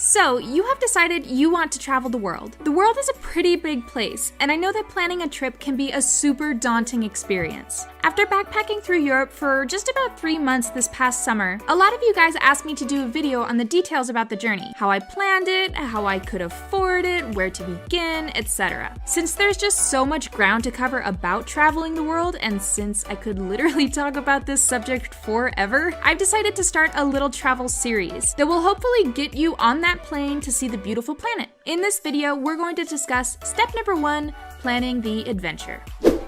So, you have decided you want to travel the world. The world is a pretty big place, and I know that planning a trip can be a super daunting experience. After backpacking through Europe for just about 3 months this past summer, a lot of you guys asked me to do a video on the details about the journey, how I planned it, how I could afford it, where to begin, etc. Since there's just so much ground to cover about traveling the world, and since I could literally talk about this subject forever, I've decided to start a little travel series that will hopefully get you on that plane to see the beautiful planet. In this video, we're going to discuss step number 1, planning the adventure.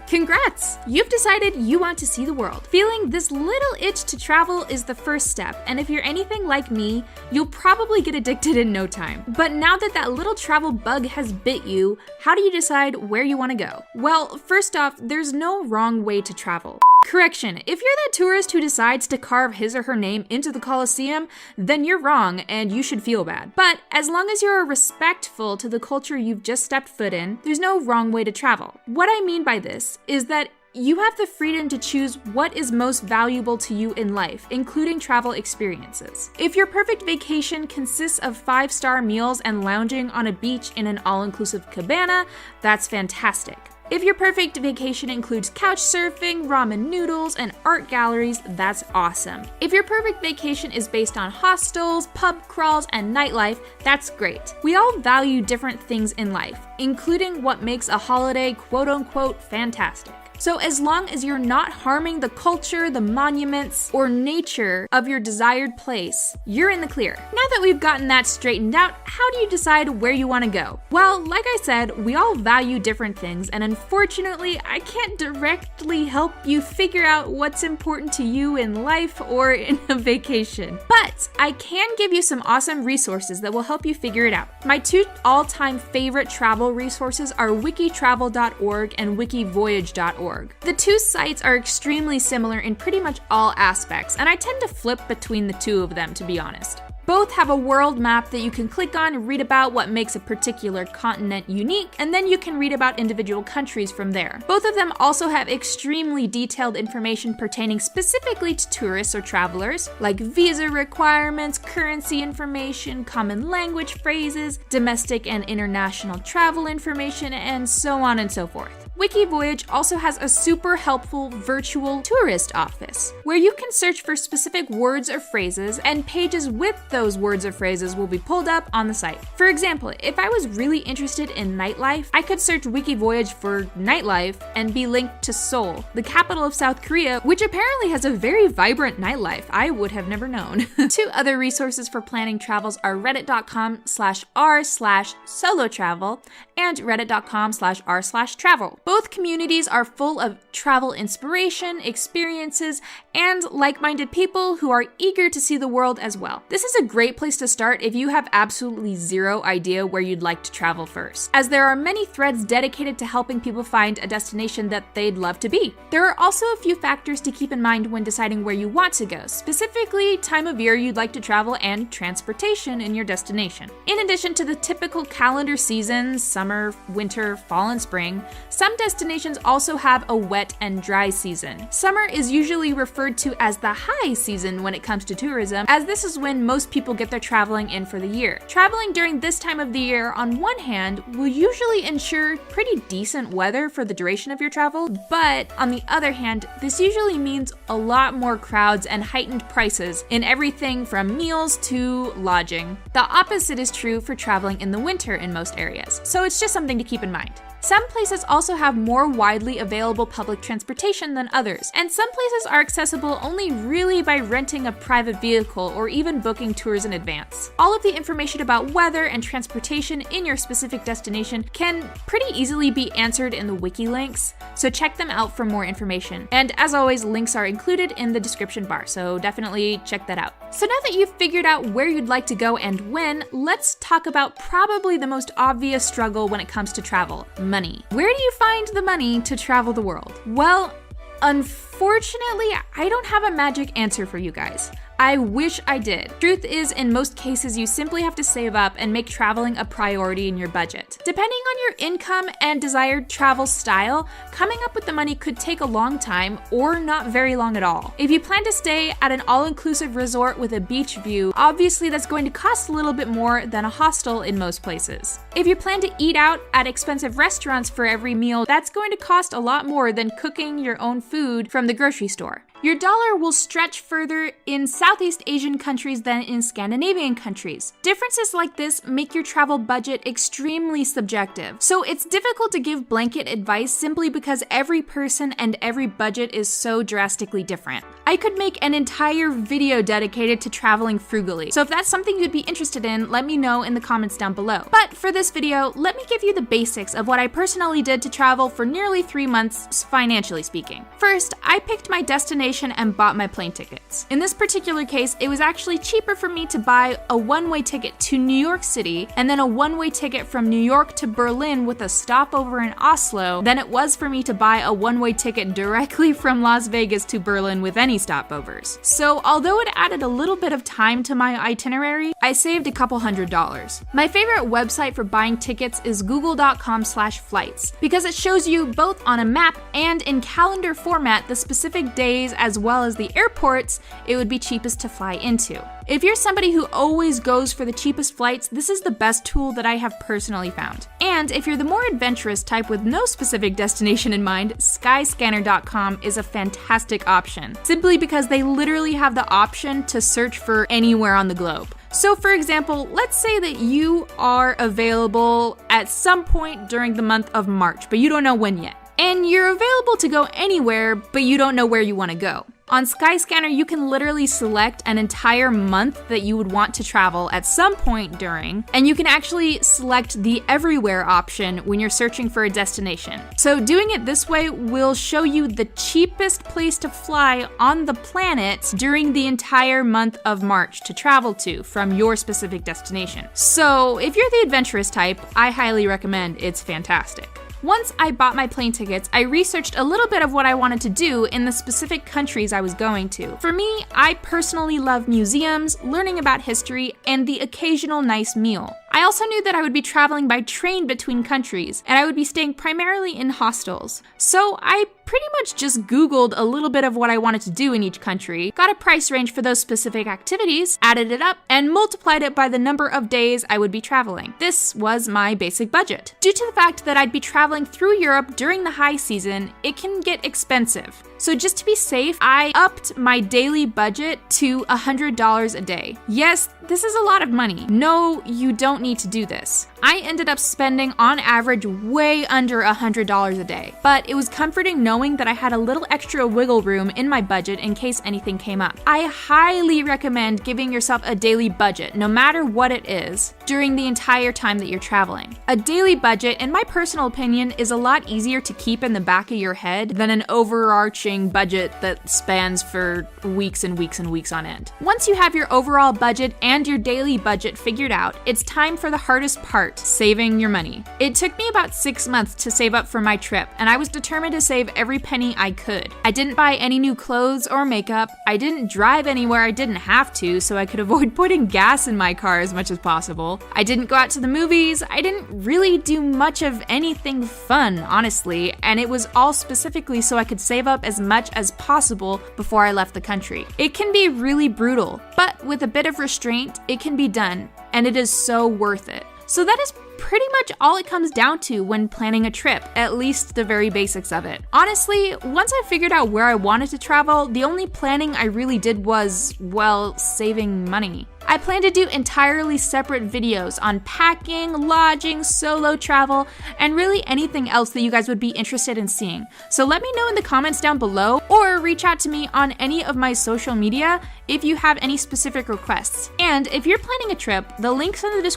Congrats! You've decided you want to see the world. Feeling this little itch to travel is the first step, and if you're anything like me, you'll probably get addicted in no time. But now that that little travel bug has bit you, how do you decide where you want to go? Well, first off, there's no wrong way to travel. Correction, if you're that tourist who decides to carve his or her name into the Colosseum, then you're wrong and you should feel bad. But as long as you're respectful to the culture you've just stepped foot in, there's no wrong way to travel. What I mean by this is that you have the freedom to choose what is most valuable to you in life, including travel experiences. If your perfect vacation consists of 5-star meals and lounging on a beach in an all-inclusive cabana, that's fantastic. If your perfect vacation includes couch surfing, ramen noodles, and art galleries, that's awesome. If your perfect vacation is based on hostels, pub crawls, and nightlife, that's great. We all value different things in life, including what makes a holiday quote-unquote fantastic. So as long as you're not harming the culture, the monuments, or nature of your desired place, you're in the clear. Now that we've gotten that straightened out, how do you decide where you want to go? Well, like I said, we all value different things, and unfortunately, I can't directly help you figure out what's important to you in life or in a vacation. But I can give you some awesome resources that will help you figure it out. My 2 all-time favorite travel resources are wikitravel.org and wikivoyage.org. The 2 sites are extremely similar in pretty much all aspects, and I tend to flip between the 2 of them, to be honest. Both have a world map that you can click on and read about what makes a particular continent unique, and then you can read about individual countries from there. Both of them also have extremely detailed information pertaining specifically to tourists or travelers, like visa requirements, currency information, common language phrases, domestic and international travel information, and so on and so forth. WikiVoyage also has a super helpful virtual tourist office, where you can search for specific words or phrases, and pages with those words or phrases will be pulled up on the site. For example, if I was really interested in nightlife, I could search WikiVoyage for nightlife and be linked to Seoul, the capital of South Korea, which apparently has a very vibrant nightlife. I would have never known. 2 other resources for planning travels are reddit.com/r/solotravel and reddit.com/r/travel. Both communities are full of travel inspiration, experiences, and like-minded people who are eager to see the world as well. This is a great place to start if you have absolutely zero idea where you'd like to travel first, as there are many threads dedicated to helping people find a destination that they'd love to be. There are also a few factors to keep in mind when deciding where you want to go, specifically time of year you'd like to travel and transportation in your destination. In addition to the typical calendar seasons, summer, winter, fall, and spring, some destinations also have a wet and dry season. Summer is usually referred to as the high season when it comes to tourism, as this is when most people get their traveling in for the year. Traveling during this time of the year, on one hand, will usually ensure pretty decent weather for the duration of your travel, but on the other hand, this usually means a lot more crowds and heightened prices in everything from meals to lodging. The opposite is true for traveling in the winter in most areas, so it's just something to keep in mind. Some places also have more widely available public transportation than others, and some places are accessible only really by renting a private vehicle or even booking tours in advance. All of the information about weather and transportation in your specific destination can pretty easily be answered in the wiki links, so check them out for more information. And as always, links are included in the description bar, so definitely check that out. So now that you've figured out where you'd like to go and when, let's talk about probably the most obvious struggle when it comes to travel: money. Where do you find the money to travel the world? Well, unfortunately, I don't have a magic answer for you guys. I wish I did. Truth is, in most cases, you simply have to save up and make traveling a priority in your budget. Depending on your income and desired travel style, coming up with the money could take a long time or not very long at all. If you plan to stay at an all-inclusive resort with a beach view, obviously that's going to cost a little bit more than a hostel in most places. If you plan to eat out at expensive restaurants for every meal, that's going to cost a lot more than cooking your own food from the grocery store. Your dollar will stretch further in Southeast Asian countries than in Scandinavian countries. Differences like this make your travel budget extremely subjective, so it's difficult to give blanket advice simply because every person and every budget is so drastically different. I could make an entire video dedicated to traveling frugally, so if that's something you'd be interested in, let me know in the comments down below. But for this video, let me give you the basics of what I personally did to travel for nearly 3 months, financially speaking. First, I picked my destination and bought my plane tickets. In this particular case, it was actually cheaper for me to buy a one-way ticket to New York City and then a one-way ticket from New York to Berlin with a stopover in Oslo than it was for me to buy a one-way ticket directly from Las Vegas to Berlin with any stopovers. So although it added a little bit of time to my itinerary, I saved a couple $100s. My favorite website for buying tickets is google.com/flights because it shows you both on a map and in calendar format the specific days as well as the airports it would be cheapest to fly into. If you're somebody who always goes for the cheapest flights, this is the best tool that I have personally found. And if you're the more adventurous type with no specific destination in mind, skyscanner.com is a fantastic option, simply because they literally have the option to search for anywhere on the globe. So for example, let's say that you are available at some point during the month of March, but you don't know when yet. And you're available to go anywhere, but you don't know where you want to go. On Skyscanner, you can literally select an entire month that you would want to travel at some point during, and you can actually select the everywhere option when you're searching for a destination. So doing it this way will show you the cheapest place to fly on the planet during the entire month of March to travel to from your specific destination. So if you're the adventurous type, I highly recommend. It's fantastic. Once I bought my plane tickets, I researched a little bit of what I wanted to do in the specific countries I was going to. For me, I personally love museums, learning about history, and the occasional nice meal. I also knew that I would be traveling by train between countries, and I would be staying primarily in hostels. So I pretty much just Googled a little bit of what I wanted to do in each country, got a price range for those specific activities, added it up, and multiplied it by the number of days I would be traveling. This was my basic budget. Due to the fact that I'd be traveling through Europe during the high season, it can get expensive. So just to be safe, I upped my daily budget to $100 a day. Yes, this is a lot of money. No, you don't need to do this. I ended up spending on average way under $100 a day, but it was comforting knowing that I had a little extra wiggle room in my budget in case anything came up. I highly recommend giving yourself a daily budget, no matter what it is, during the entire time that you're traveling. A daily budget, in my personal opinion, is a lot easier to keep in the back of your head than an overarching budget that spans for weeks and weeks and weeks on end. Once you have your overall budget and your daily budget figured out, it's time for the hardest part, saving your money. It took me about 6 months to save up for my trip, and I was determined to save every penny I could. I didn't buy any new clothes or makeup. I didn't drive anywhere I didn't have to, so I could avoid putting gas in my car as much as possible. I didn't go out to the movies. I didn't really do much of anything fun, honestly, and it was all specifically so I could save up as much as possible before I left the country. It can be really brutal, but with a bit of restraint, it can be done, and it is so worth it. So that is pretty much all it comes down to when planning a trip, at least the very basics of it. Honestly, once I figured out where I wanted to travel, the only planning I really did was, well, saving money. I plan to do entirely separate videos on packing, lodging, solo travel, and really anything else that you guys would be interested in seeing. So let me know in the comments down below, or reach out to me on any of my social media if you have any specific requests. And if you're planning a trip, the links in the description